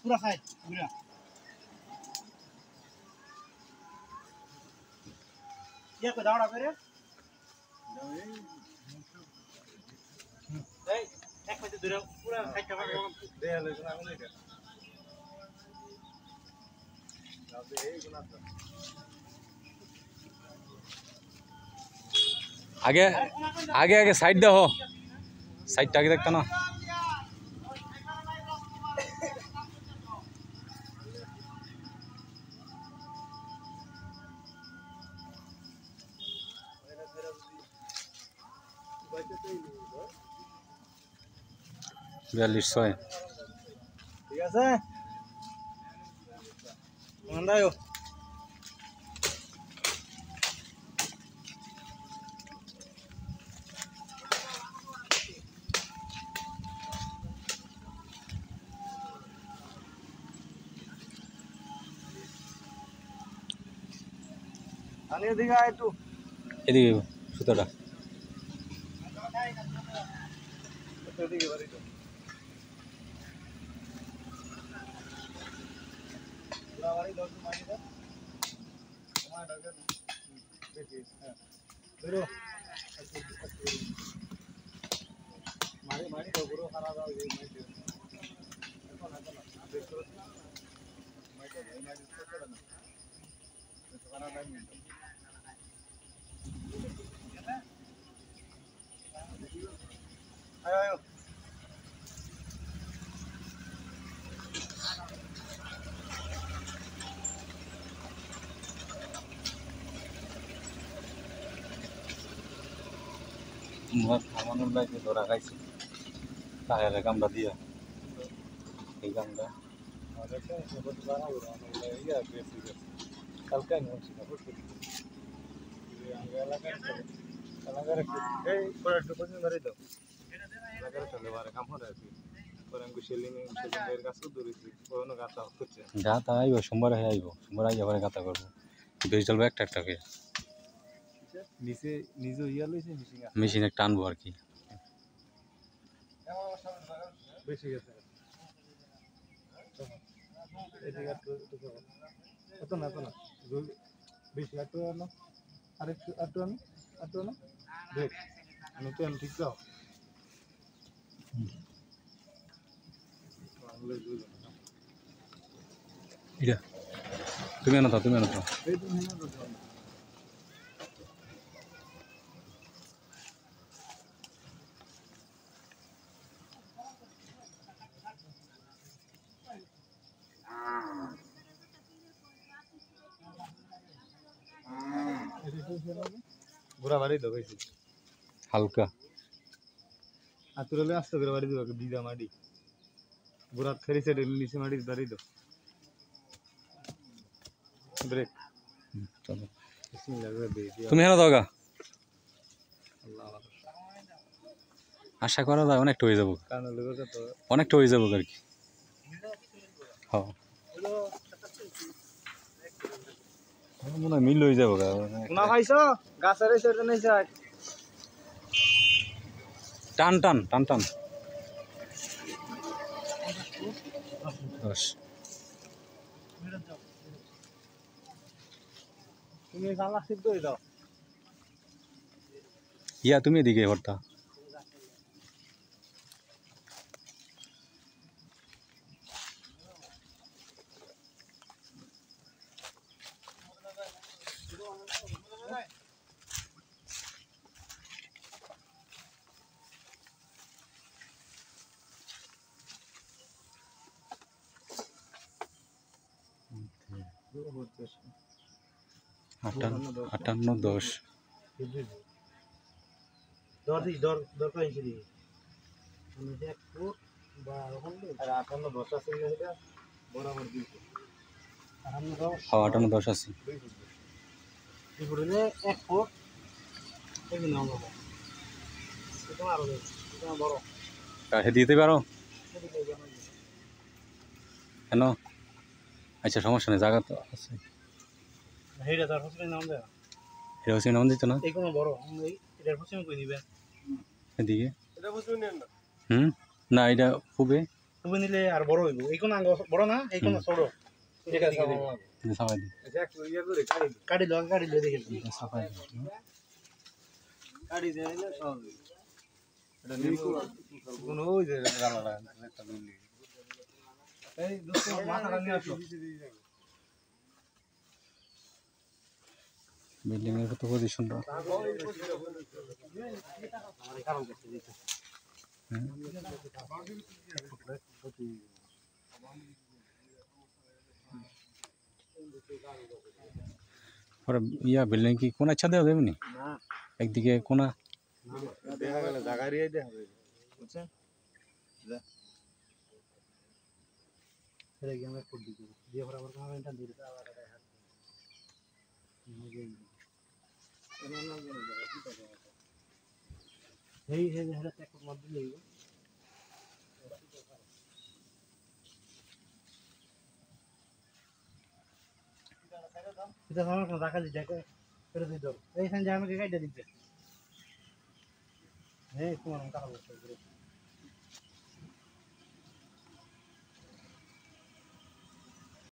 पूरा साइड पूरा ये को दावड़ा करे এই এক পাশে ধরে পুরো সাইড কভার দে হলো না বলে এটা যাবে এই গুনা তো आगे आगे आगे साइड दे हो साइड आगे देखता ना बियालीस सौ ঠিক আছে মন্দায়ো আনি এদিকে আয় একটু এদিকে সুতোটা এদিকে বাড়ি তো পুরা বাড়ি দশ মারি দাও তোমার ডাকে দেখি হ্যাঁ বেরো মারি মারি দাও পুরো খারাপ দাও এই মারি দাও এখন এখন দেখো মারি দাও এই মারি তো করে না তো খারাপ দাও আয় আয় থামানোর লাগে ধরা খাইছি তাহলে কামটা দিয়া এই কামটা গাতা আইব সোমবার আইব সোমবার আইয়া পরে গাতা করবো বেশ চলবো একটা একটা করে নিচে নিজে ইয়া লইছে মেশিনে টানবো আর কি বেশি গেছে এদিকে একটু এত না বেশি একটু আনো আরেকটু একটু আনো দেখ নতুন ঠিক যাও এটা তুমি আনো তুমি আনো এই তুমি না তো বুড়া বাড়ি দাও কইছি হালকা আতুরলে আসতে করে বাড়ি দাও দিদা মাটি বুড়া ফেরি সাইডে নিচে মাটি বাড়ি দাও ব্রেক চলো বিসমিল্লাহ করে দিই তুমি হেন দাওগা আল্লাহ আশা করা যায় অনেকটা হয়ে যাবো কারণ লোকে তো অনেকটা হয়ে যাবো আর কি হ্যাঁ মনে হয় মিল হয়ে যাবো না ভাইছো গাছের সাইডে নাই যায় টান টান টান টান 10 তুমি জানলা সিদ্ধ হয়ে যাও ইয়া তুমি এদিকে ভর্তা আটান্ন 10 দর কইছি দি আমি এক ফুট বা রকম আর 58 10 আছে এটা বরাবর দিছি আর আমি দাও 58 10 আছে এই ফুটে এক ফুট এই নাও বাবা এটা আরো এটা বড় কাছে দিতে পারো কেন আচ্ছা সমস্যা নেই জায়গা তো আছে হেডা তার হোসেন নাম দেয়া এটা হোসেন নাম দিত না এই কোন বড় এই এটার হোসেন কই দিবে এদিকে এটা হোসেন নেন না না এটা খুবই তুমি নিলে আর বড় হইব এই কোন আঙ্গ বড় না এই কোন ছোট এটা দিকে দিবে সাফাই দি এটা একটু ইয়ে করে কাটি কাটি লো দেখে সাফাই দি কাটি দিলে সব এটা নিকো কোন ওই যে গালাটা একটা বিল্ডিং এই দোস্ত মাথাটা নিয়ে আসো বিল্ডিং এর কত পজিশনটা পরে ইয়া বিল্ডিং কি কোন আচ্ছা দেওয়া যাবে নি না একদিকে কোনা দেখা গেল জায়গা রিয়ে দেখা হবে বুঝছেন রে গেমে ফুট দিতে দিয়ে পরে আবার কারণ এটা দিতে এই হে হেটা চেক মত দিলেই এটা আমার কোন রাখা দিতে করে দিই দাও এইখান যে আমাকে কাইটা দিতে হ্যাঁ তোমার টাকা বলতে